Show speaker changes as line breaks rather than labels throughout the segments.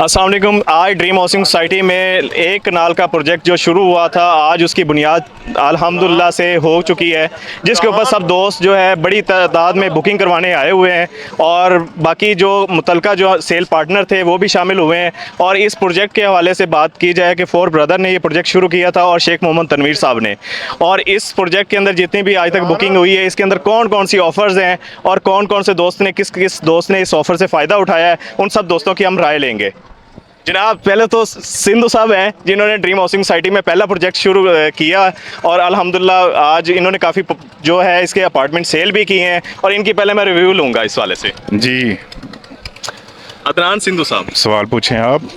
अस्सलाम वालेकुम। आज ड्रीम हाउसिंग सोसाइटी में एक कनाल का प्रोजेक्ट जो शुरू हुआ था, आज उसकी बुनियाद अल्हम्दुलिल्लाह से हो चुकी है, जिसके ऊपर सब दोस्त जो है बड़ी तादाद में बुकिंग करवाने आए हुए हैं और बाकी जो मुतलका जो सेल पार्टनर थे वो भी शामिल हुए हैं। और इस प्रोजेक्ट के हवाले से बात की जाए कि फोर ब्रदर ने ये प्रोजेक्ट शुरू किया था और शेख मोहम्मद तनवीर साहब ने, और इस प्रोजेक्ट के अंदर जितनी भी आज तक बुकिंग हुई है, इसके अंदर कौन कौन सी ऑफ़र्स हैं और कौन कौन से दोस्त ने किस दोस्त ने इस ऑफ़र से फ़ायदा उठाया है, उन सब दोस्तों की हम राय लेंगे। जनाब, पहले तो सिंधु साहब हैं जिन्होंने ड्रीम हाउसिंग सोसाइटी में पहला प्रोजेक्ट शुरू किया और अल्हम्दुलिल्लाह आज इन्होंने काफ़ी जो है इसके अपार्टमेंट सेल भी किए हैं और इनकी पहले मैं रिव्यू लूँगा इस वाले से।
जी,
अदनान सिंधु साहब,
सवाल पूछें आप।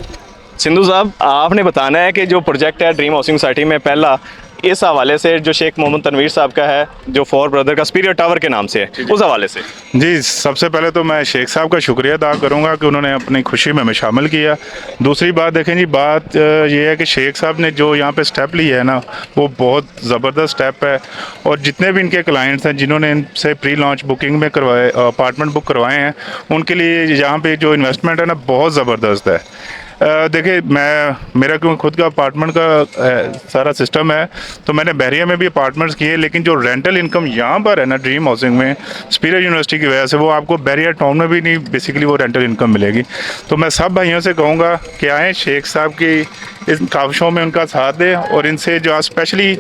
सिंधु साहब, आपने बताना है कि जो प्रोजेक्ट है ड्रीम हाउसिंग सोसाइटी में पहला, इस हवाले से जो शेख मोहम्मद तनवीर साहब का है, जो फोर ब्रदर का सुपीरियर टावर के नाम से है, उस हवाले से।
जी, सबसे पहले तो मैं शेख साहब का शुक्रिया अदा करूंगा कि उन्होंने अपनी खुशी में हमें शामिल किया। दूसरी बात देखें जी, बात ये है कि शेख साहब ने जो यहाँ पे स्टेप लिया है ना, वो बहुत ज़बरदस्त स्टेप है। और जितने भी इनके क्लाइंट्स हैं जिन्होंने इनसे प्री लॉन्च बुकिंग में करवाए, अपार्टमेंट बुक करवाए हैं, उनके लिए यहाँ पे जो इन्वेस्टमेंट है ना, बहुत ज़बरदस्त है। देखिए, मेरा क्योंकि खुद का अपार्टमेंट का सारा सिस्टम है, तो मैंने बहरिया में भी अपार्टमेंट्स किए, लेकिन जो रेंटल इनकम यहाँ पर है ना ड्रीम हाउसिंग में, सुपीरियर यूनिवर्सिटी की वजह से, वो आपको बहरिया टाउन में भी नहीं बेसिकली वो रेंटल इनकम मिलेगी। तो मैं सब भाइयों से कहूँगा कि आएँ, शेख साहब की इस काविशों में उनका साथ दें और इनसे जो स्पेशली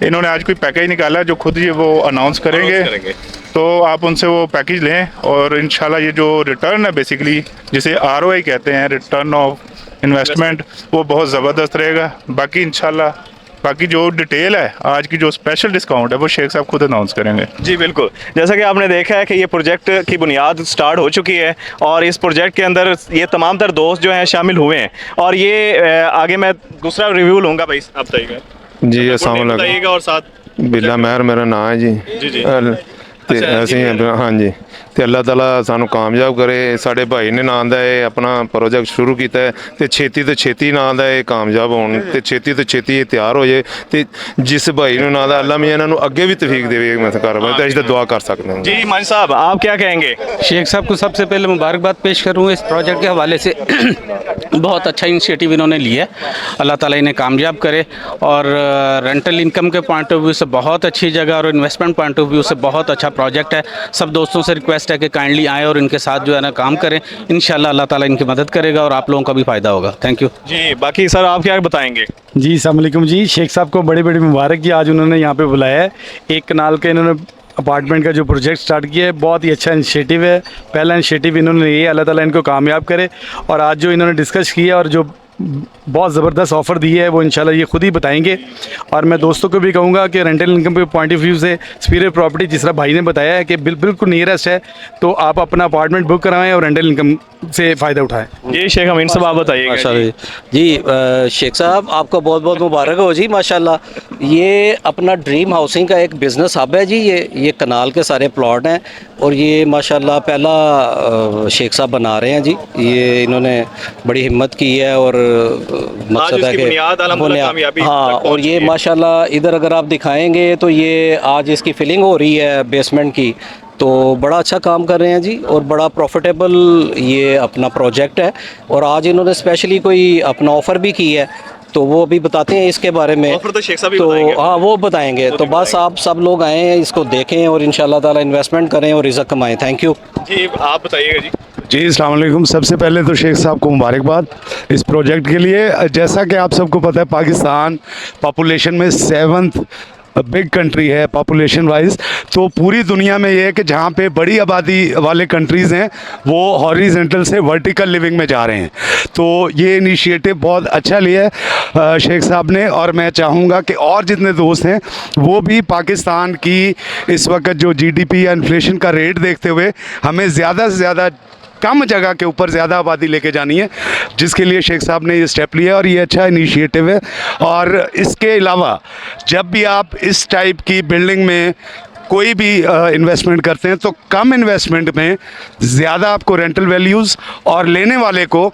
इन्होंने आज कोई पैकेज निकाला जो खुद ये वो अनाउंस करेंगे, तो आप उनसे वो पैकेज लें और इंशाल्लाह ये जो रिटर्न है बेसिकली, जिसे ROI कहते हैं, रिटर्न ऑफ इन्वेस्टमेंट, वो बहुत ज़बरदस्त रहेगा। बाकी इंशाल्लाह बाकी जो डिटेल है, आज की जो स्पेशल डिस्काउंट है, वो शेख साहब खुद अनाउंस करेंगे।
जी बिल्कुल, जैसा कि आपने देखा है कि ये प्रोजेक्ट की बुनियाद स्टार्ट हो चुकी है और इस प्रोजेक्ट के अंदर ये तमाम तर दोस्त जो हैं शामिल हुए हैं। और ये आगे मैं दूसरा रिव्यू लूँगा, भाई आप बताइएगा।
जी, अस्सलाम वालेकुम।
बताइएगा और साथ
बिल्ला महर मेरा नाम है जी।
जी जी।
ਤੇ ਅਸੀਂ हाँ जी, ਤੇ ਅੱਲਾਹ ਤਾਲਾ ਸਾਨੂੰ ਕਾਮਯਾਬ ਕਰੇ। ਸਾਡੇ ਭਾਈ ਨੇ ਨਾਂ ਦਾ ਇਹ ਆਪਣਾ ਪ੍ਰੋਜੈਕਟ ਸ਼ੁਰੂ ਕੀਤਾ ਹੈ ਤੇ ਛੇਤੀ ਤੋਂ ਛੇਤੀ ਨਾਂ ਦਾ ਇਹ ਕਾਮਯਾਬ ਹੋਣ ਤੇ ਛੇਤੀ ਤੋਂ ਛੇਤੀ ਇਹ ਤਿਆਰ ਹੋ ਜਾਏ ਤੇ ਜਿਸ ਭਾਈ ਨੂੰ ਨਾਂ ਦਾ ਅੱਲਾ ਮੀਆਂ ਇਹਨਾਂ ਨੂੰ ਅੱਗੇ ਵੀ ਤੌਫੀਕ ਦੇਵੇ। ਮੈਂ ਕਾਰੋਬਾਰ ਤੇ ਅਸੀਂ ਤਾਂ दुआ कर सकते हैं।
जी मान साहब, आप क्या कहेंगे?
शेख साहब को सबसे पहले मुबारकबाद पेश करूँ इस प्रोजेक्ट के हवाले से। बहुत अच्छा इनिशिएटिव इन्होंने लिया है, अल्लाह ताला इन्हें कामयाब करे। और रेंटल इनकम के पॉइंट ऑफ व्यू से बहुत अच्छी जगह और इन्वेस्टमेंट पॉइंट ऑफ व्यू से बहुत अच्छा प्रोजेक्ट है। सब दोस्तों से रिक्वेस्ट है कि काइंडली आएँ और इनके साथ जो है ना काम करें। इंशाल्लाह अल्लाह ताला इनकी मदद करेगा और आप लोगों का भी फ़ायदा होगा। थैंक यू
जी, बाकी सर आप क्या बताएंगे?
जी अस्सलाम वालेकुम जी। शेख साहब को बड़ी बड़ी मुबारक की, आज उन्होंने यहाँ पे बुलाया है। एक कनाल के इन्होंने अपार्टमेंट का जो प्रोजेक्ट स्टार्ट किया है, बहुत ही अच्छा इनिशिएटिव है। पहला इनिशिएटिव इन्होंने ये, अल्लाह ताला इनको कामयाब करे। और आज जो इन्होंने डिस्कस किया और जो बहुत ज़बरदस्त ऑफ़र दी है, वो इंशाल्लाह ये खुद ही बताएंगे। और मैं दोस्तों को भी कहूँगा कि रेंटल इनकम के पॉइंट ऑफ व्यू से सुपीरियर प्रॉपर्टी, जिस तरह भाई ने बताया है कि बिल्कुल नियरेस्ट है, तो आप अपना अपार्टमेंट बुक कराएं और रेंटल इनकम से फ़ायदा उठाएं।
जी शेख अमीन साहब, आप बताइएगा।
माशाल्लाह जी, शेख साहब आपको बहुत बहुत मुबारक हो जी। माशाल्लाह ये अपना ड्रीम हाउसिंग का एक बिज़नेस हब है जी। ये कनाल के सारे प्लॉट हैं और ये माशाल्लाह पहला शेख साहब बना रहे हैं जी। ये इन्होंने बड़ी हिम्मत की है और मकसद है कि हाँ, और ये माशाल्लाह इधर अगर आप दिखाएंगे तो ये आज इसकी फिलिंग हो रही है बेसमेंट की, तो बड़ा अच्छा काम कर रहे हैं जी और बड़ा प्रॉफिटेबल ये अपना प्रोजेक्ट है। और आज इन्होंने स्पेशली कोई अपना ऑफ़र भी की है, तो वो अभी बताते हैं इसके बारे में।
ऑफर तो शेख साहब ही
तो
बताएंगे।
हाँ, वो बताएंगे। तो बस आप सब लोग आएँ, इसको देखें और इंशाल्लाह ताला इन्वेस्टमेंट करें और रिज़्क़ कमाएं। थैंक यू
जी, आप बताइएगा जी।
जी अस्सलाम वालेकुम। सबसे पहले तो शेख साहब को मुबारकबाद इस प्रोजेक्ट के लिए। जैसा कि आप सबको पता है, पाकिस्तान पॉपुलेशन में 7th बिग कंट्री है पॉपुलेशन वाइज। तो पूरी दुनिया में ये है कि जहाँ पे बड़ी आबादी वाले कंट्रीज़ हैं, वो हॉरिजॉन्टल से वर्टिकल लिविंग में जा रहे हैं। तो ये इनिशिएटिव बहुत अच्छा लिया है शेख साहब ने। और मैं चाहूँगा कि और जितने दोस्त हैं वो भी पाकिस्तान की इस वक्त जो GDP या इन्फ्लेशन का रेट देखते हुए हमें ज़्यादा से ज़्यादा कम जगह के ऊपर ज़्यादा आबादी लेके जानी है, जिसके लिए शेख साहब ने ये स्टेप लिया और ये अच्छा इनिशिएटिव है। और इसके अलावा जब भी आप इस टाइप की बिल्डिंग में कोई भी इन्वेस्टमेंट करते हैं, तो कम इन्वेस्टमेंट में ज़्यादा आपको रेंटल वैल्यूज़ और लेने वाले को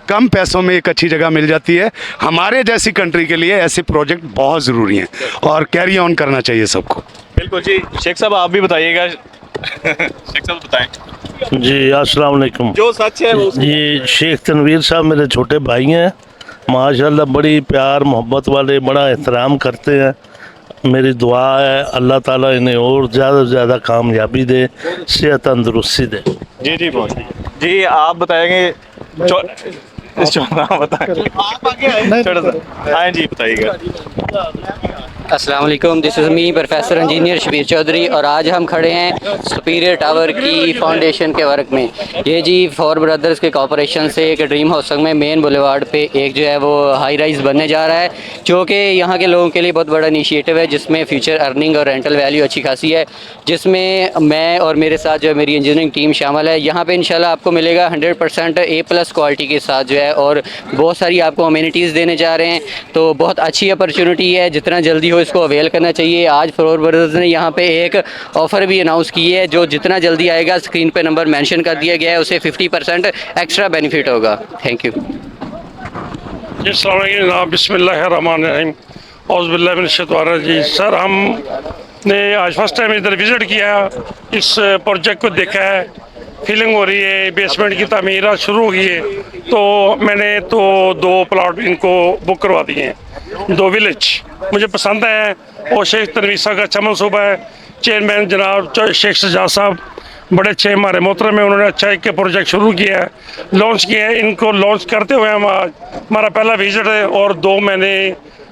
कम पैसों में एक अच्छी जगह मिल जाती है। हमारे जैसी कंट्री के लिए ऐसे प्रोजेक्ट बहुत ज़रूरी हैं और कैरी ऑन करना चाहिए सबको।
बिल्कुल जी। शेख साहब आप भी बताइएगा। शेख साहब बताएं।
جی السلام علیکم.
جو سچ ہے وہ
جی شیخ تنویر صاحب میرے چھوٹے بھائی ہیں, ماشاءاللہ بڑی پیار محبت والے, بڑا احترام کرتے ہیں. میری دعا ہے اللہ تعالیٰ انہیں اور زیادہ سے زیادہ کامیابی دے, صحت تندرستی دے.
جی جی بہت جی. آپ بتائیں گے چھوٹا سا ہاں جی بتائیے گا.
السلام علیکم. دس از می پروفیسر انجینئر شبیر چودھری, اور آج ہم کھڑے ہیں سپیریئر ٹاور کی فاؤنڈیشن کے ورک میں. یہ جی فور بردرز کے کوپریشن سے ایک ڈریم ہاؤسنگ میں مین بولیوارڈ پہ ایک جو ہے وہ ہائی رائز بننے جا رہا ہے, جو کہ یہاں کے لوگوں کے لیے بہت بڑا انیشیٹو ہے, جس میں فیوچر ارننگ اور رینٹل ویلیو اچھی خاصی ہے, جس میں میں اور میرے ساتھ جو ہے میری انجینئرنگ ٹیم شامل ہے. یہاں پہ انشاءاللہ آپ کو ملے گا 100% A+ کوالٹی کے ساتھ جو ہے, اور بہت ساری آپ کو امینٹیز دینے جا رہے ہیں. تو بہت اچھی اپرچونٹی ہے, جتنا جلدی ہو اس کو اویل کرنا چاہیے. آج فلور بردرز نے یہاں پہ ایک آفر بھی اناؤنس کی ہے, جو جتنا جلدی آئے گا, اسکرین پہ نمبر مینشن کر دیا گیا ہے, اسے 50% ایکسٹرا بینیفٹ ہوگا. Thank you.
جی السلام علیکم جناب. بسم اللہ الرحمن الرحیم. اعوذ باللہ من الشیطان الرجیم. سر ہم نے آج فرسٹ ٹائم ادھر وزٹ کیا, اس پروجیکٹ کو دیکھا ہے, فیلنگ ہو رہی ہے, بیسمنٹ کی تعمیرات شروع ہو گئی ہے. تو میں نے تو 2 پلاٹ ان کو بک کروا دیے ہیں, 2 ولیج مجھے پسند ہیں. اور شیخ تنویر صاحب کا اچھا منصوبہ ہے. چیئرمین جناب شیخ سجاد صاحب بڑے اچھے ہمارے محترم ہیں, انہوں نے اچھا ایک پروجیکٹ شروع کیا ہے, لانچ کیا ہے. ان کو لانچ کرتے ہوئے ہم آج ہمارا پہلا وزٹ ہے, اور 2 میں نے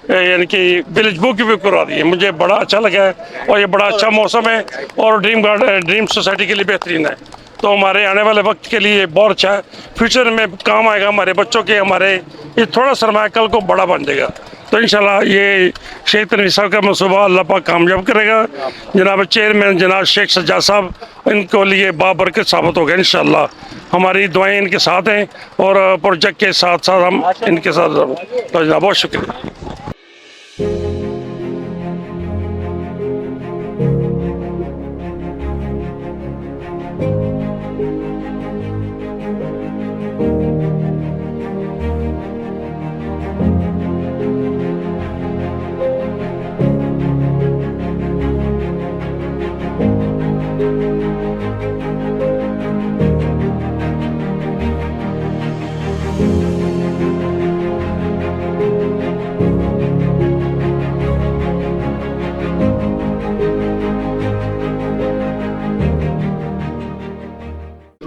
یعنی کہ ولیج بک بھی کروا دی ہے. مجھے بڑا اچھا لگا ہے, اور یہ بڑا اچھا موسم ہے, اور ڈریم سوسائٹی کے لیے بہترین ہے. تو ہمارے آنے والے وقت کے لیے بہت اچھا ہے, فیوچر میں کام آئے گا ہمارے بچوں کے. ہمارے یہ تھوڑا سرمایہ کل کو بڑا بن جائے گا. تو انشاءاللہ یہ شیخ تنویر صاحب کا منصوبہ اللہ پاک کامیاب کرے گا. جناب چیئرمین جناب شیخ سجاد صاحب ان کو لیے بابرکت ثابت ہوگا انشاءاللہ. ہماری دعائیں ان کے ساتھ ہیں, اور پروجیکٹ کے ساتھ ساتھ ہم ان کے ساتھ. تو جناب بہت شکریہ.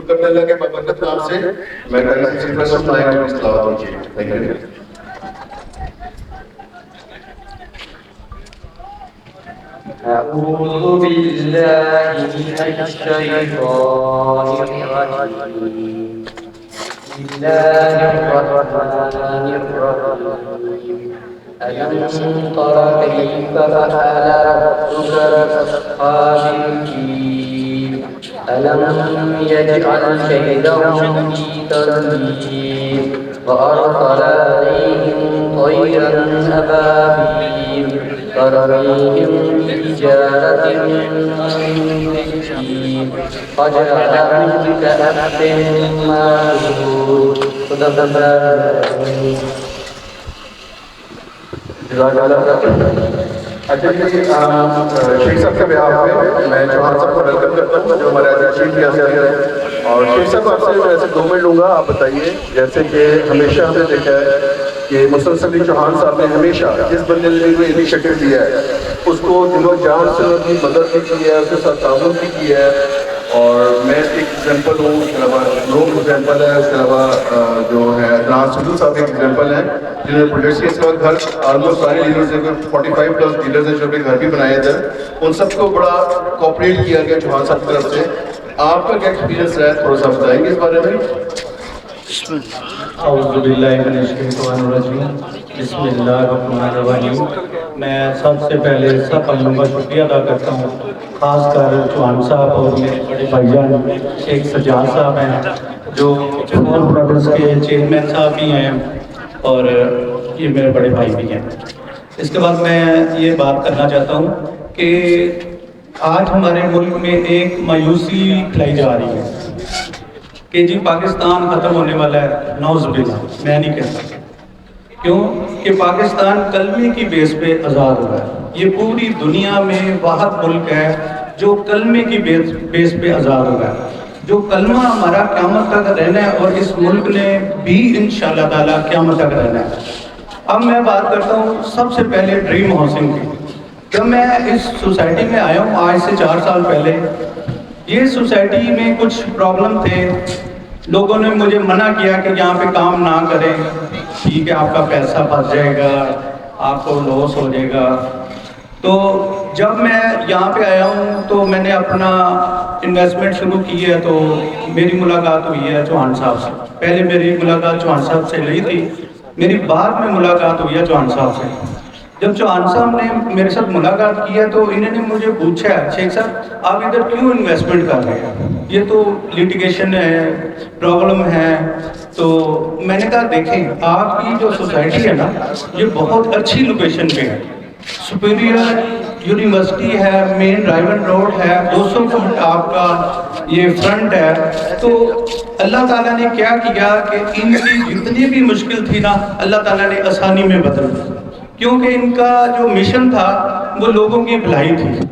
کرنے لگے مبارکت نام سے میں کہنا کسی پر سب آئے گا اصلاحات کیجیے. Thank you.
أعوذ بالله من الشيطان الرجيم. بسم الله الرحمن الرحيم. ألم تر كيف فعل ربك بأصحاب الفيل ألم يجعل كيدهم في تضليل وأرسل عليهم طيرا أبابيل ترميهم بحجارة من سجيل فجعلهم كعصف مأكول. صدق الله.
اچھا جی, شیخ صاحب کے بیان پہ میں چوہان صاحب کو ویلکم کرتا ہوں, جو ہمارے ایز چیف گیسٹ ہیں. اور شیخ صاحب آپ سے میں ایسے 2 منٹ لوں گا. آپ بتائیے, جیسے کہ ہمیشہ ہم نے دیکھا ہے کہ مسلسل چوہان صاحب نے ہمیشہ جس بندے نے کوئی انیشیٹو لیا ہے اس کو دل و جان سے ان کی مدد بھی کی ہے, اس کے ساتھ تعاون بھی کیا ہے. اور میں ایک ایگزامپل ہوں, اس کے علاوہ لوگ ایگزامپل ہے, اس کے علاوہ جو ہے ناصر صاحب ایک ایگزامپل ہیں جنہوں نے پروجیکٹس کے اس وقت گھر آلموسٹ سارے لیڈرز ہیں, 45+ لیڈرز ہیں جو اپنے گھر بھی بنائے تھے. ان سب کو بڑا کوپریٹ کیا گیا چوہان صاحب کی طرف سے. آپ کا کیا ایکسپیرینس رہا ہے, تھوڑا سا بتائیں گے اس بارے میں.
اعوذ باللہ من الشیطان الرجیم. بسم اللہ الرحمن الرحیم. میں سب سے پہلے سب بھائیوں کا شکریہ ادا کرتا ہوں, خاص کر چوہان صاحب اور میرے بڑے بھائی جان شیخ سجاد صاحب ہیں, جو فور برادرز کے چیئرمین صاحب بھی ہیں, اور یہ میرے بڑے بھائی بھی ہیں. اس کے بعد میں یہ بات کرنا چاہتا ہوں کہ آج ہمارے ملک میں ایک مایوسی پھیلائی جا رہی ہے کہ جی پاکستان ختم ہونے والا ہے. نعوذ باللہ, میں نہیں کہتا. کیوں کہ پاکستان کلمے کی بیس پہ آزاد ہوا ہے. یہ پوری دنیا میں واحد ملک ہے جو کلمے کی بیس پہ آزاد ہوا ہے. जो कलमा हमारा क़यामत तक रहना है और इस मुल्क ने भी इंशाअल्लाह ताला क़यामत तक रहना है। अब मैं बात करता हूँ सबसे पहले ड्रीम हाउसिंग की। जब मैं इस सोसाइटी में आया हूँ आज से 4 साल पहले, ये सोसाइटी में कुछ प्रॉब्लम थे। लोगों ने मुझे मना किया कि यहाँ पे काम ना करें, ठीक है आपका पैसा फंस जाएगा, आपको लॉस हो जाएगा। तो जब मैं यहाँ पे आया हूँ तो मैंने अपना इन्वेस्टमेंट शुरू की है, तो मेरी मुलाकात हुई है चौहान साहब से। पहले मेरी मुलाकात चौहान साहब से नहीं थी, मेरी बाद में मुलाकात हुई है चौहान साहब से। जब चौहान साहब ने मेरे साथ मुलाकात की है तो इन्होंने मुझे पूछा, शेख साहब आप इधर क्यों इन्वेस्टमेंट कर रहे हैं, ये तो लिटिगेशन है, प्रॉब्लम है। तो मैंने कहा देखें आपकी जो सोसाइटी है ना ये बहुत अच्छी लोकेशन पे है, सुपीरियर यूनिवर्सिटी है, मेन राइवन रोड है, 200 फुट आपका ये फ्रंट है। तो अल्लाह ताला ने क्या किया कि इनकी जितनी भी मुश्किल थी ना अल्लाह ताला ने आसानी में बदल दी, क्योंकि इनका जो मिशन था वो लोगों की भलाई थी।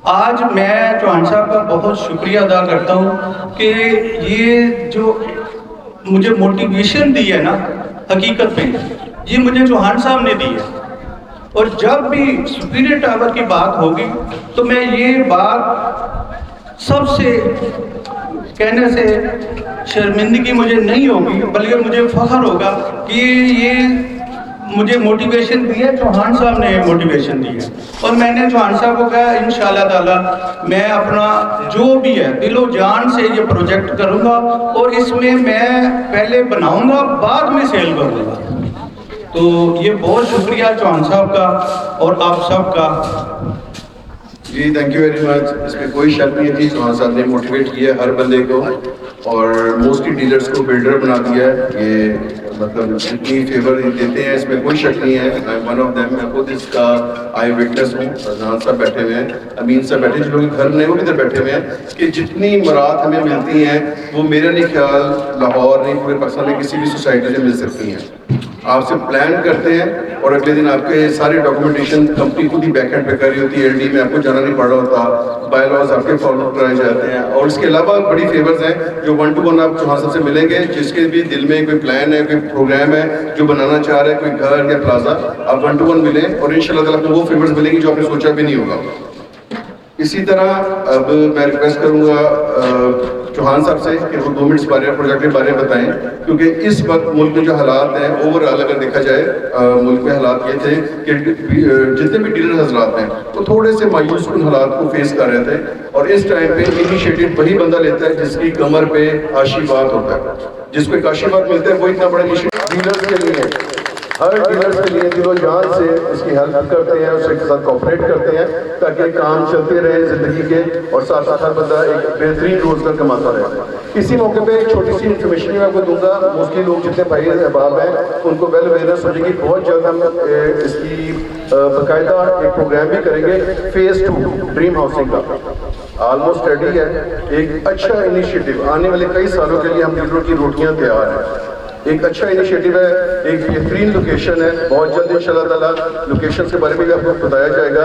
आज मैं चौहान साहब का बहुत शुक्रिया अदा करता हूँ कि ये जो मुझे मोटिवेशन दी है ना, हकीकत में ये मुझे चौहान साहब ने दी है। और जब भी सुपीरियर टावर की बात होगी तो मैं ये बात सबसे कहने से शर्मिंदगी मुझे नहीं होगी, बल्कि मुझे फख्र होगा कि ये मुझे मोटिवेशन दी है, चौहान साहब ने मोटिवेशन दी है। और मैंने चौहान साहब को कहा इंशाअल्लाह ताला मैं अपना जो भी है दिलो जान से ये प्रोजेक्ट करूँगा और इसमें मैं पहले बनाऊँगा बाद में सेल करूँगा। तो ये बहुत शुक्रिया चौहान साहब का और आप सब का।
जी थैंक यू वेरी मच। इसमें कोई शक नहीं थी, चौहान साहब ने मोटिवेट किया हर बंदे को और मोस्टली डीलर्स को बिल्डर बना दिया है। ये मतलब जितनी फेवर देते हैं इसमें कोई शक नहीं है। I am one of them, मैं खुद इसका आई विटनेस हूँ। फरजान साहब बैठे हुए हैं, अमीन साहब बैठे, जो लोग घर नहीं वो भी इधर बैठे हुए हैं कि जितनी मुराद हमें मिलती हैं वो मेरा नहीं ख्याल लाहौर नहीं पूरे पाकिस्तान में किसी भी सोसाइटी से मिल सकती हैं। आपसे प्लान करते हैं और अगले दिन आपके सारे डॉक्यूमेंटेशन कंपनी खुद ही बैकएंड पे कर रही होती है, एलडी में आपको जाना नहीं पड़ रहा होता, बाय लॉज आपके फॉलो कराए जाते हैं। और इसके अलावा बड़ी फेवर्स हैं जो 1 to 1 आप चौहान साहब से मिलेंगे, जिसके भी दिल में कोई प्लान है, कोई प्रोग्राम है जो बनाना चाह रहे हैं, कोई घर या प्लाजा, आप 1 to 1 मिलें और इंशाल्लाह ताला आपको वो फेवर्स मिलेंगी जो आपने सोचा भी नहीं होगा। इसी तरह अब मैं रिक्वेस्ट करूँगा चौहान साहब से कि वो 2 मिनट प्रोजेक्ट के बारे में बताएं, क्योंकि इस वक्त मुल्क में जो हालात हैं ओवरऑल अगर देखा जाए मुल्क में हालात ये थे कि जितने भी डीलर हजरात हैं वो थोड़े से मायूस उन हालात को फेस कर रहे थे। और इस टाइम पे इनिशिएटिव वही बंदा लेता है जिसकी कमर पे आशीर्वाद होता है, जिसको एक आशीर्वाद मिलता है, वो इतना बड़ा इनिशिएटिव डीलर्स के लिए, हर डीलर्स के लिए दिलो जान से उसकी हेल्प करते हैं, उसके साथ कोऑपरेट करते हैं ताकि काम चलते रहे ज़िंदगी के और साथ साथ हर बंदा एक बेहतरीन रोज़गार कमाता रहे। इसी मौके पे एक छोटी सी इन्फॉर्मेशन मैं आपको दूंगा। मोस्टली लोग जितने भाई अहबाब हैं उनको वेल अवेयरनेस हो जाएगी। बहुत जल्द हम इसकी बाकायदा एक प्रोग्राम भी करेंगे फेज़ 2 ड्रीम हाउसिंग का। ऑलमोस्ट रेडी है, एक अच्छा इनिशिएटिव आने वाले कई सालों के लिए हम डीलरों की रोटियाँ तैयार हैं। एक अच्छा इनिशिएटिव है, एक बेहतरीन लोकेशन है, बहुत जल्द इंशाल्लाह ताला लोकेशन के बारे में भी आपको बताया जाएगा।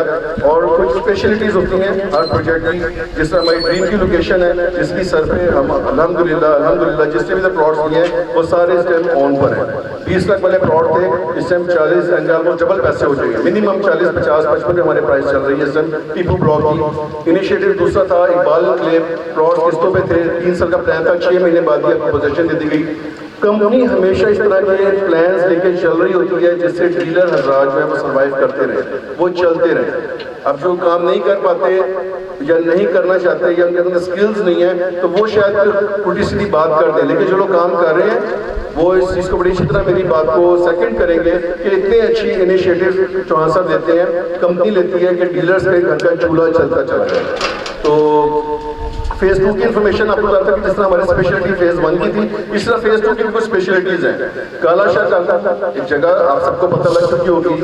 और कुछ स्पेशलिटीज़ होती हैं हर प्रोजेक्ट की, जिस तरह हमारी ड्रीम की लोकेशन है जिसकी सर पे हम अल्हम्दुलिल्लाह जिससे भी प्लॉट्स लिए हैं वो सारे इस टाइम ऑन पर हैं। 20 लाख वाले प्लॉट थे, इस टाइम 40 ऑलमोस्ट डबल पैसे हो जाएंगे, मिनिमम 40, 50, 55 हमारे प्राइस चल रही है इस टाइम टीपू ब्लॉक की। इनिशिएटिव दूसरा था इकबाल क्लेम, प्लॉट किस्तों पे थे, 3 साल का प्लान था, 6 महीने बाद ही आपको पोजीशन दे दी गई। कंपनी हमेशा इस तरह के प्लान्स लेके चल रही होती है जिससे डीलर हजरात जो है वो सर्वाइव करते रहे, वो चलते रहे। अब जो काम नहीं कर पाते या नहीं करना चाहते या उनके अंदर स्किल्स नहीं है तो वो शायद उल्टी सीधी बात कर दें, लेकिन जो लोग काम कर रहे हैं वो इस चीज़ को बड़ी अच्छी तरह मेरी बात को सेकंड करेंगे कि इतने अच्छी इनिशिएटिव चौहान साहब देते हैं, कंपनी लेती है कि डीलर्स पे घर का चूल्हा चलता चला जाए। तो फेज़ 2 की इन्फॉर्मेशन आपको बता था कि जिस तरह हमारी स्पेशलिटी फेज़ 1 की थी, इस तरह फेज़ 2 की कुछ स्पेशलिटीज़ हैं। काला शाह काला एक जगह आप सबको पता लग चुकी होगी,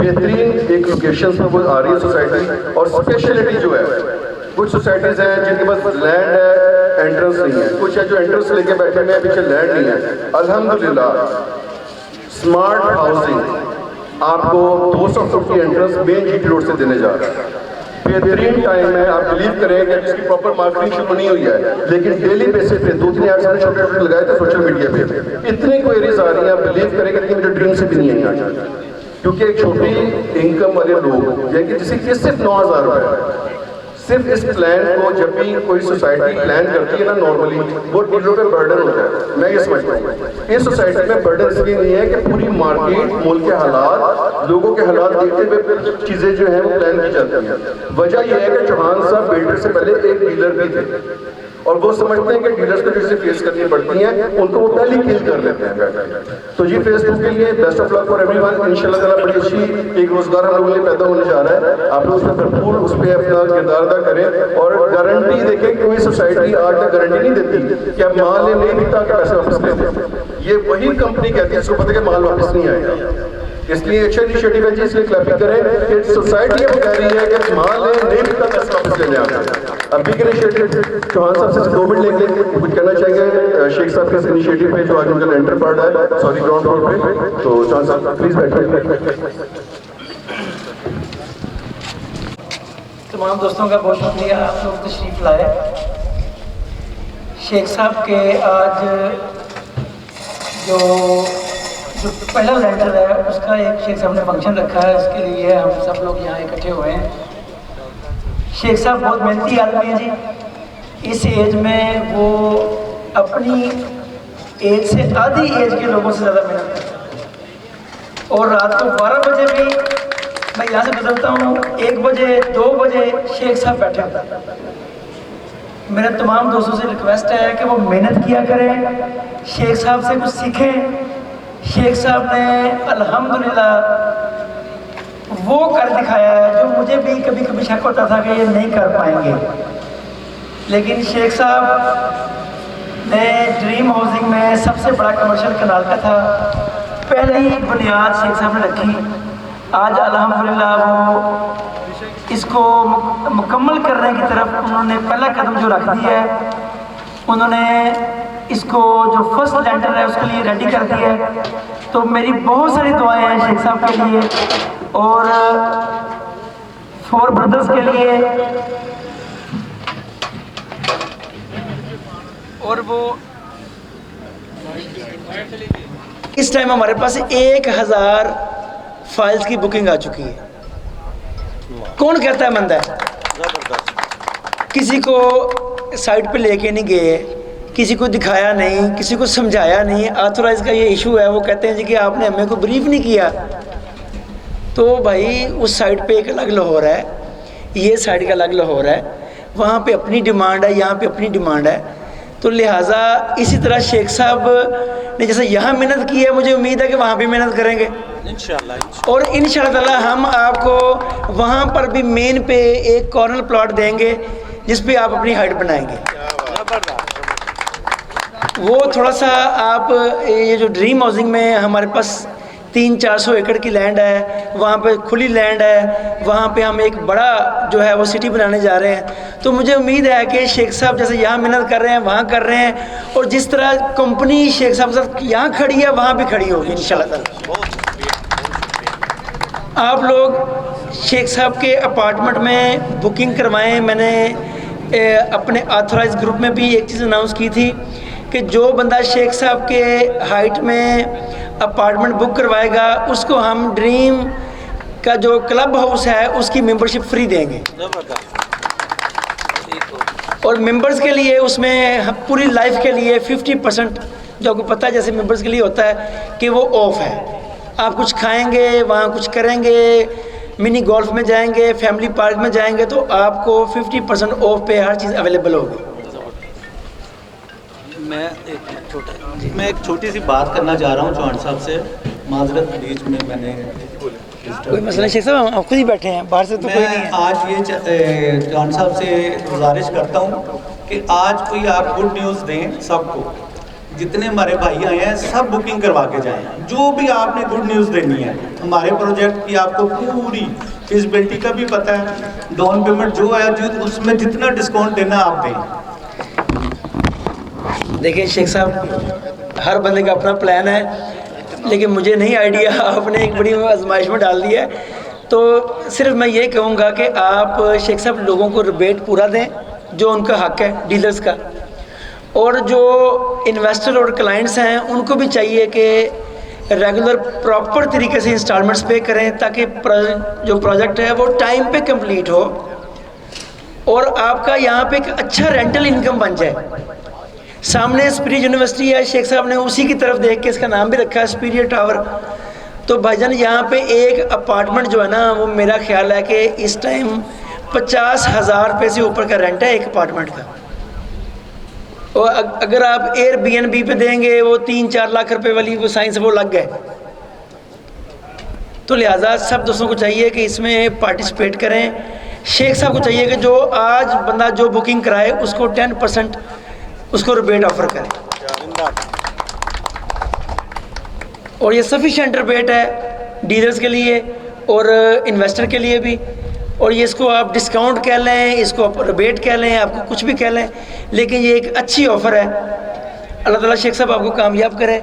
बेहतरीन एक लोकेशन पर वो आ रही है सोसाइटी। और स्पेशलिटी जो है कुछ सोसाइटीज़ हैं जिनके पास लैंड है, एंट्रेंस नहीं है, कुछ है जो एंट्रेंस लेके बैठे हुए हैं, पीछे लैंड नहीं है। अल्हम्दुलिल्लाह स्मार्ट हाउसिंग आपको 200 फुट की एंट्रेंस मेन जीटी रोड से देने जा रहा है। बेहतरीन टाइम है, आप बिलीव करें कि इसकी प्रॉपर मार्केटिंग शुरू नहीं हुई है, लेकिन डेली बेसिस पे 2-3 एड्स हमने छोटे छोटे लगाए थे सोशल मीडिया पे, इतनी क्वेरीज आ रही हैं, आप बिलीव करें कि मुझे ड्रीम से भी नहीं आई आज, क्योंकि एक छोटी इनकम वाले लोग यानी जिसकी सिर्फ 9,000 रुपये, सिर्फ इस प्लान को जब भी कोई सोसाइटी प्लान करती है ना नॉर्मली, वो डीलरों पे बर्डन होता है। मैं ये समझता हूँ इस सोसाइटी में बर्डन इसलिए नहीं है कि पूरी मार्केट, मुल्क के हालात, लोगों के हालात देखते हुए चीज़ें जो हैं वो प्लान की जाती हैं। वजह यह है कि चौहान साहब बिल्डर से पहले एक डीलर भी थे और वो समझते हैं कि डीलर्स को जैसे फेस करनी पड़ती हैं, उनको वो पहले किल कर लेते हैं। तो ये फेस 2 के लिए best of luck for everyone. इंशाल्लाह ताला बड़ी अच्छी एक रोजगार हम लोगों के लिए पैदा होने जा रहा है। आप लोग उसमें भरपूर उस पर अपना किरदार अदा करें और गारंटी देखें, कोई सोसाइटी आज तक गारंटी नहीं देती कि आप माल नहीं बिकता कि पैसे वापस ले दें। ये वही कंपनी कहती है इसको पता है कि माल वापस नहीं आएगा। इसलिए अच्छा इनिशिएटिव है जी, इसलिए क्लैपिंग करें कि सोसाइटी वो कह रही है कि माल नहीं बिकता पैसे वापस लेने आते हैं। अभी के इनिशिएटिव चौहान साहब से 2 मिनट लेंगे, कुछ कहना चाहेंगे शेख साहब के इनिशिएटिव पे जो आज उनका लेंटर पार्ट है, सॉरी ग्राउंड फ्लोर पे, तो चौहान साहब प्लीज बैठिए।
तमाम दोस्तों का बहुत शुक्रिया, आप लोग तशरीफ़ लाए। शेख साहब के आज जो पहला लेंटर है उसका एक शेख साहब ने फंक्शन रखा है, उसके लिए हम सब लोग यहाँ इकट्ठे हुए हैं। शेख साहब बहुत मेहनती आदमी है जी। इस एज में वो अपनी एज से आधी एज के लोगों से ज़्यादा मेहनत करते हैं और रात को 12 बजे भी मैं यहाँ से गुजरता हूँ, 1 बजे 2 बजे शेख साहब बैठे होते हैं। मेरे तमाम दोस्तों से रिक्वेस्ट है कि वो मेहनत किया करें, शेख साहब से कुछ सीखें। शेख साहब ने अल्हम्दुलिल्लाह वो कर दिखाया है जो मुझे भी कभी कभी शक होता था कि ये नहीं कर पाएंगे, लेकिन शेख साहब ने ड्रीम हाउसिंग में सबसे बड़ा कमर्शियल कनाल का था, पहले ही बुनियाद शेख साहब ने रखी। आज अल्हम्दुलिल्लाह वो इसको मुकम्मल करने की तरफ उन्होंने पहला कदम जो रख दिया है, उन्होंने इसको जो फर्स्ट लेंटर है उसके लिए रेडी कर दिया है। तो मेरी बहुत सारी दुआएं हैं शेख साहब के लिए और 4 ब्रदर्स के लिए, और वो इस टाइम हमारे पास 1000 फाइल्स की बुकिंग आ चुकी है। कौन कहता है मंदा है? किसी को साइट पे लेके नहीं गए, किसी को दिखाया नहीं, किसी को समझाया नहीं। ऑथोराइज का ये इशू है, वो कहते हैं जी कि आपने हमें को ब्रीफ नहीं किया। तो भाई उस साइड पे एक अलग लाहौर है, ये साइड का अलग लाहौर है, वहाँ पे अपनी डिमांड है, यहाँ पे अपनी डिमांड है। तो लिहाजा इसी तरह शेख साहब ने जैसे यहाँ मेहनत की है, मुझे उम्मीद है कि वहाँ भी मेहनत करेंगे इंशाल्लाह। और इंशाल्लाह ताला हम आपको वहाँ पर भी मेन पे एक कॉर्नर प्लॉट देंगे जिस पे आप अपनी हाइट बनाएंगे। वो थोड़ा सा आप ये जो ड्रीम हाउसिंग में हमारे पास 300-400 एकड़ की लैंड है, वहाँ पे खुली लैंड है, वहाँ पे हम एक बड़ा जो है वो सिटी बनाने जा रहे हैं। तो मुझे उम्मीद है कि शेख साहब जैसे यहाँ मेहनत कर रहे हैं वहाँ कर रहे हैं, और जिस तरह कंपनी शेख साहब साथ यहाँ खड़ी है वहाँ भी खड़ी होगी इंशाल्लाह ताला। आप लोग शेख साहब के अपार्टमेंट में बुकिंग करवाएं। मैंने अपने ऑथराइज ग्रुप में भी एक चीज़ अनाउंस की थी कि जो बंदा शेख साहब के हाइट में अपार्टमेंट बुक करवाएगा उसको हम ड्रीम का जो क्लब हाउस है उसकी मेंबरशिप फ्री देंगे। और मेंबर्स के लिए उसमें पूरी लाइफ के लिए 50% जो आपको पता है जैसे मेंबर्स के लिए होता है कि वो ऑफ है। आप कुछ खाएंगे, वहाँ कुछ करेंगे, मिनी गोल्फ में जाएंगे, फैमिली पार्क में जाएंगे, तो आपको 50% ऑफ पे हर चीज़ अवेलेबल होगी।
मैं एक छोटी सी बात करना चाह रहा हूँ चौहान साहब से, माजरत बीच में मैंने
कोई मसला शेख साहब, आप खुद ही बैठे हैं, बाहर से तो कोई नहीं है।
आज ये चौहान साहब से गुजारिश करता हूँ कि आज कोई आप गुड न्यूज़ दें सबको, जितने हमारे भाई आए हैं सब बुकिंग करवा के जाएं। जो भी आपने गुड न्यूज़ देनी है, हमारे प्रोजेक्ट की आपको पूरी फिजिबिलिटी का भी पता है, डाउन पेमेंट जो है उसमें जितना डिस्काउंट देना आप दें।
देखिए शेख साहब, हर बंदे का अपना प्लान है, लेकिन मुझे नहीं आइडिया, आपने एक बड़ी आजमाइश में डाल दिया है। तो सिर्फ मैं ये कहूँगा कि आप शेख साहब लोगों को रिबेट पूरा दें जो उनका हक है डीलर्स का, और जो इन्वेस्टर और क्लाइंट्स हैं उनको भी चाहिए कि रेगुलर प्रॉपर तरीके से इंस्टॉलमेंट्स पे करें ताकि जो प्रोजेक्ट है वो टाइम पे कंप्लीट हो और आपका यहाँ पे एक अच्छा रेंटल इनकम बन जाए। सामने स्पिरिट यूनिवर्सिटी है, शेख साहब ने उसी की तरफ देख के इसका नाम भी रखा है स्पिरिट टावर। तो भाईजान यहाँ पे एक अपार्टमेंट जो है ना वो मेरा ख्याल है कि इस टाइम 50,000 रुपये से ऊपर का रेंट है एक अपार्टमेंट का, और अगर आप एयरबीएनबी पे देंगे वो 3-4 लाख रुपए वाली वो साइंस वो लग गए। तो लिहाजा सब दोस्तों को चाहिए कि इसमें पार्टिसिपेट करें। शेख साहब को चाहिए कि जो आज बंदा जो बुकिंग कराए उसको 10% उसको रिबेट ऑफर करें, और ये सफिशेंट रिबेट है डीलर्स के लिए और इन्वेस्टर के लिए भी। और ये इसको आप डिस्काउंट कह लें, इसको आप रिबेट कह लें, आपको कुछ भी कह लें, लेकिन ये एक अच्छी ऑफ़र है। अल्लाह ताला शेख साहब आपको कामयाब करे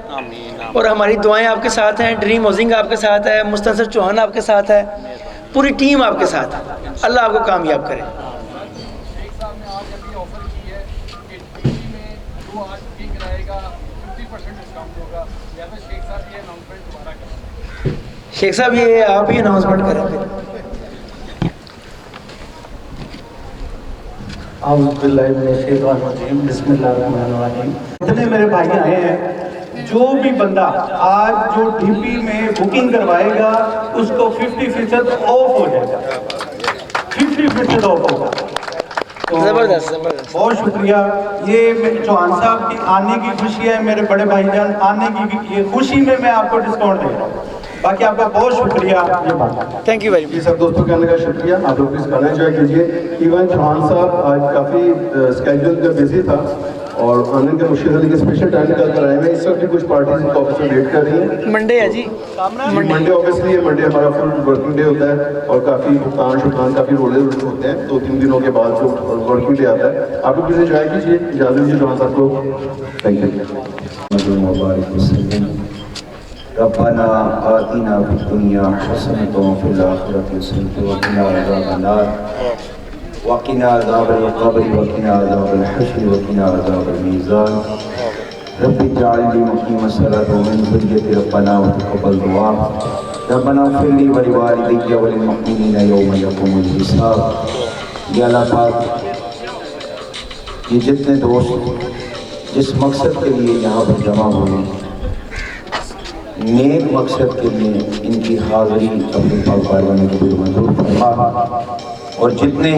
और हमारी दुआएं आपके साथ हैं। ड्रीम हाउसिंग आपके साथ है, मुस्तनसर चौहान आपके साथ है, पूरी टीम आपके साथ है। अल्लाह आपको कामयाब करे। शेख साहब ये आप ही अनाउंसमेंट करें फिर।
इतने मेरे भाई आए हैं, जो भी बंदा आज जो डीपी में बुकिंग करवाएगा उसको 50% ऑफ हो जाएगा, 50% ऑफ होगा। तो
ज़बरदस्त
बहुत शुक्रिया। ये चौहान साहब की आने की खुशी है, मेरे बड़े भाईजान आने की ये खुशी में मैं आपको डिस्काउंट दे रहा हूँ। बाकी आपका बहुत शुक्रिया। ये बात
थैंक यू वेरी
जी सब दोस्तों के आने का शुक्रिया। आप लोग प्लीज खाना एंजॉय कीजिए। इवन चौहान साहब आज काफ़ी स्केड्यूल का बिजी था और आने के मुश्किल के स्पेशल टाइम निकाल कर आए हैं। इस वक्त भी कुछ पार्टीज इनका ऑफिस में वेट कर रही हैं।
मंडे है जी,
मंडे ऑब्वियसली मंडे हमारा फुल वर्किंग डे होता है और काफ़ी भुगतान काफ़ी रोले होते हैं। 2-3 दिनों के बाद जो वर्किंग डे आता है, आप लोग प्लीज एंजॉय कीजिए। इजाज़त दीजिए चौहान साहब को। Thank you.
रब्बना आतिना फिद दुनिया हसनतन व फिल आखिरति हसनतन व क़िना अज़ाबन्नार व क़िना अज़ाबल क़ब्र व क़िना अज़ाबल हश्र व क़िना अज़ाबल मीज़ान रब्बि इजअलनी मुक़ीमस सलाति व मिन ज़ुर्रिय्यति रब्बना व तक़ब्बल दुआ रब्बना इग़फिर ली व लिवालिदैया व लिल-मुअ्मिनीना यौम यक़ूमुल हिसाब। या अल्लाह पाक, ये जितने दोस्त जिस मकसद के लिए यहाँ पर जमा हुए, नेक मकसद के लिए इनकी हाज़िरी अपने पाक बारगाह को मंजूर फरमा, और जितने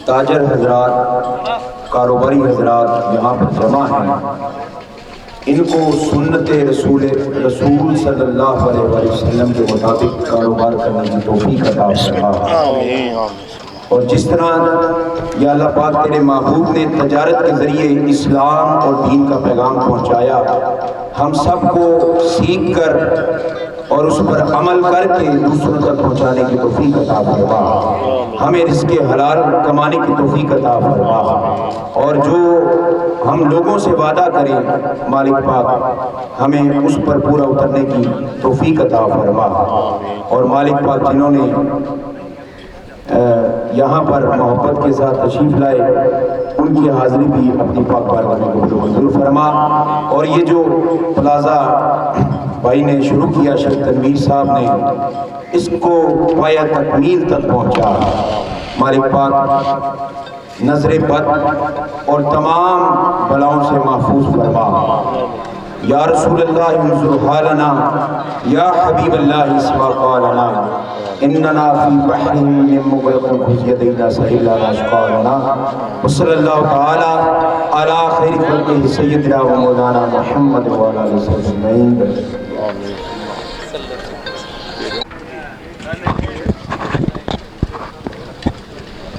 ताजर हजरात कारोबारी हजरात यहाँ पर जमा हैं इनको सुन्नत रसूल सल्लल्लाहु अलैहि वसल्लम के मुताबिक कारोबार करने की तौफीक अता फरमा। और जिस तरह या अल्लाह पाक तेरे महबूब ने तजारत के ज़रिए इस्लाम और दीन का पैगाम पहुँचाया, हम सबको सीख कर और उस पर अमल करके दूसरों तक पहुँचाने की तौफीक अता फरमा। हमें रिज़्क़ हलाल कमाने की तौफीक अता फरमा, और जो हम लोगों से वादा करें मालिक पाक हमें उस पर पूरा उतरने की तौफीक अता फरमा। और मालिक पाक जिन्होंने यहाँ पर मोहब्बत के साथ तशरीफ़ लाए उनकी हाज़िरी भी अपनी पाक बारगाह में कबूल मंजूर फरमा। और ये जो प्लाज़ा भाई ने शुरू किया, शेख तनवीर साहब ने, इसको पाया तकमील तक पहुँचा। मालिक पाक नज़र बद और तमाम बलाओं से महफूज फरमा। या रसूल अल्लाह इंजुर हालना या हबीब अल्लाह इस्मा क़ालना इन्नना फी बहरिन मिन मुग़रक़िन खुज़यदैना सहिला अशक़ालना व सल्लल्लाहु तआला अला खैरि ख़ल्क़िही सय्यदिना व मौलाना मुहम्मद व अला आलिहि अजमईन।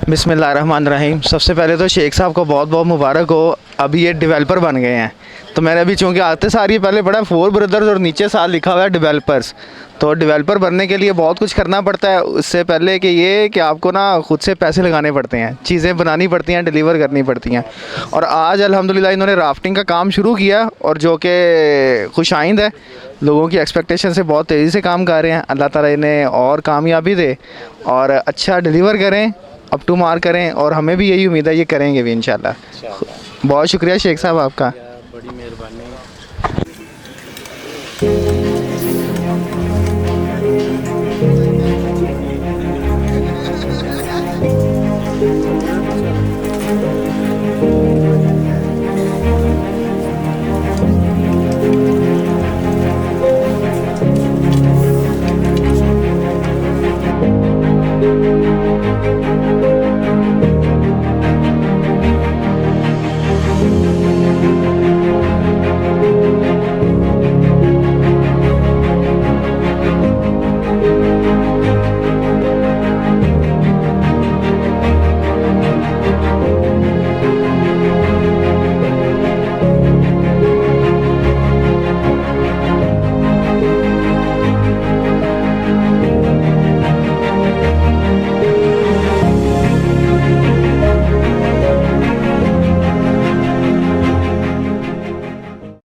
बिस्मिल्लाहिर्रहमानिर्रहीम। सबसे पहले तो शेख साहब को बहुत बहुत मुबारक हो, अभी ये डेवलपर बन गए हैं। तो मैंने अभी चूँकि आते सार ही पहले पढ़ा 4 ब्रदर्स और नीचे साल लिखा हुआ है डेवलपर्स। तो डेवलपर बनने के लिए बहुत कुछ करना पड़ता है उससे पहले कि ये कि आपको ना खुद से पैसे लगाने पड़ते हैं, चीज़ें बनानी पड़ती हैं, डिलीवर करनी पड़ती हैं। और आज अल्हम्दुलिल्लाह इन्होंने राफ्टिंग का काम शुरू किया और जो कि खुशाइंद है, लोगों की एक्सपेक्टेशन से बहुत तेज़ी से काम कर रहे हैं। अल्लाह ताला इन्हें और कामयाबी दे और अच्छा डिलीवर करें, अप टू मार्क करें, और हमें भी यही उम्मीद है ये करेंगे भी इंशाल्लाह। बहुत शुक्रिया शेख साहब आपका।
बड़ी मेहरबानी।